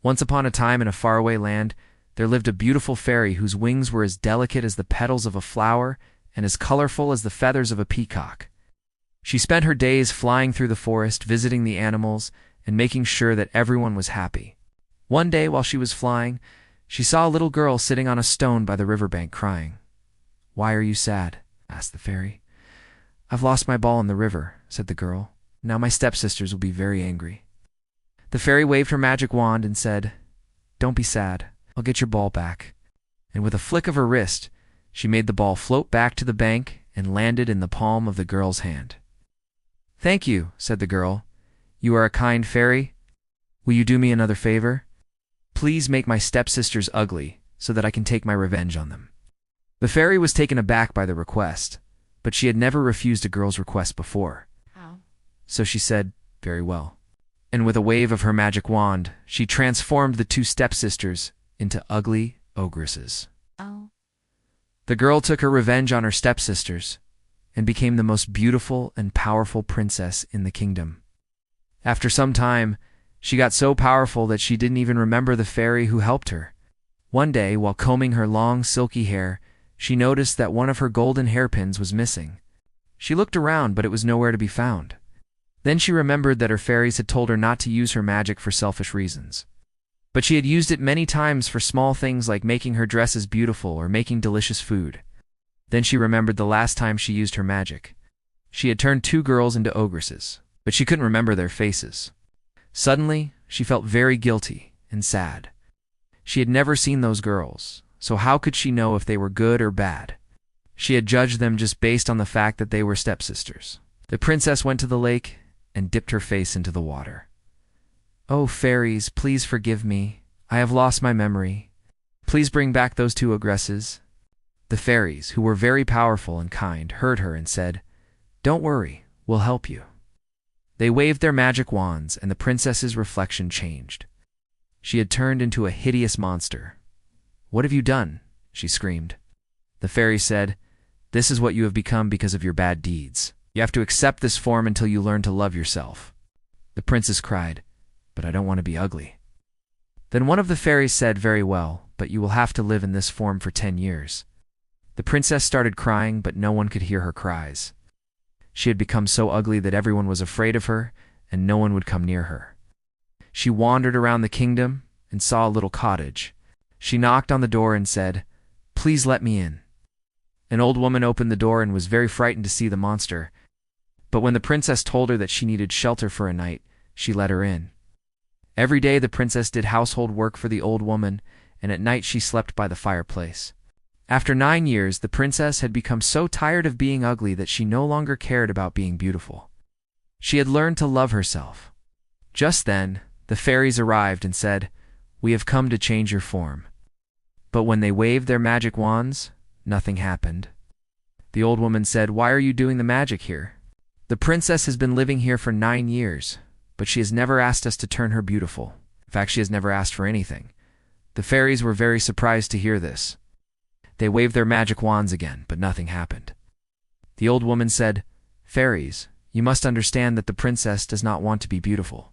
Once upon a time in a faraway land, there lived a beautiful fairy whose wings were as delicate as the petals of a flower and as colorful as the feathers of a peacock. She spent her days flying through the forest, visiting the animals, and making sure that everyone was happy. One day, while she was flying, she saw a little girl sitting on a stone by the riverbank crying. "Why are you sad?" asked the fairy. "I've lost my ball in the river," said the girl. "Now my stepsisters will be very angry." The fairy waved her magic wand and said, "Don't be sad. I'll get your ball back." And with a flick of her wrist, she made the ball float back to the bank and landed in the palm of the girl's hand. "Thank you," said the girl. "You are a kind fairy. Will you do me another favor? Please make my stepsisters ugly so that I can take my revenge on them." The fairy was taken aback by the request, but she had never refused a girl's request before. Oh. So she said, "Very well." And with a wave of her magic wand, she transformed the two stepsisters into ugly ogresses. Oh. The girl took her revenge on her stepsisters and became the most beautiful and powerful princess in the kingdom. After some time, she got so powerful that she didn't even remember the fairy who helped her. One day, while combing her long, silky hair, she noticed that one of her golden hairpins was missing. She looked around, but it was nowhere to be found. Then she remembered that her fairies had told her not to use her magic for selfish reasons. But she had used it many times for small things like making her dresses beautiful or making delicious food. Then she remembered the last time she used her magic. She had turned two girls into ogresses, but she couldn't remember their faces. Suddenly, she felt very guilty and sad. She had never seen those girls, so how could she know if they were good or bad? She had judged them just based on the fact that they were stepsisters. The princess went to the lake and dipped her face into the water. "Oh, fairies, please forgive me. I have lost my memory. Please bring back those two ogresses." The fairies, who were very powerful and kind, heard her and said, "Don't worry, we'll help you." They waved their magic wands, and the princess's reflection changed. She had turned into a hideous monster. "What have you done?" she screamed. The fairy said, "This is what you have become because of your bad deeds. You have to accept this form until you learn to love yourself." The princess cried, "But I don't want to be ugly." Then one of the fairies said, "Very well, but you will have to live in this form for 10 years. The princess started crying, but no one could hear her cries. She had become so ugly that everyone was afraid of her, and no one would come near her. She wandered around the kingdom and saw a little cottage. She knocked on the door and said, "Please let me in." An old woman opened the door and was very frightened to see the monster. But when the princess told her that she needed shelter for a night, she let her in. Every day the princess did household work for the old woman, and at night she slept by the fireplace. After 9 years, the princess had become so tired of being ugly that she no longer cared about being beautiful. She had learned to love herself. Just then, the fairies arrived and said, "We have come to change your form." But when they waved their magic wands, nothing happened. The old woman said, "Why are you doing the magic here? The princess has been living here for 9 years, but she has never asked us to turn her beautiful. In fact, she has never asked for anything." The fairies were very surprised to hear this. They waved their magic wands again, but nothing happened. The old woman said, "Fairies, you must understand that the princess does not want to be beautiful.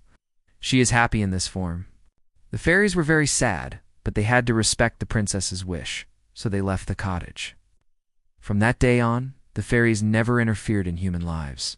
She is happy in this form." The fairies were very sad, but they had to respect the princess's wish, so they left the cottage. From that day on, the fairies never interfered in human lives.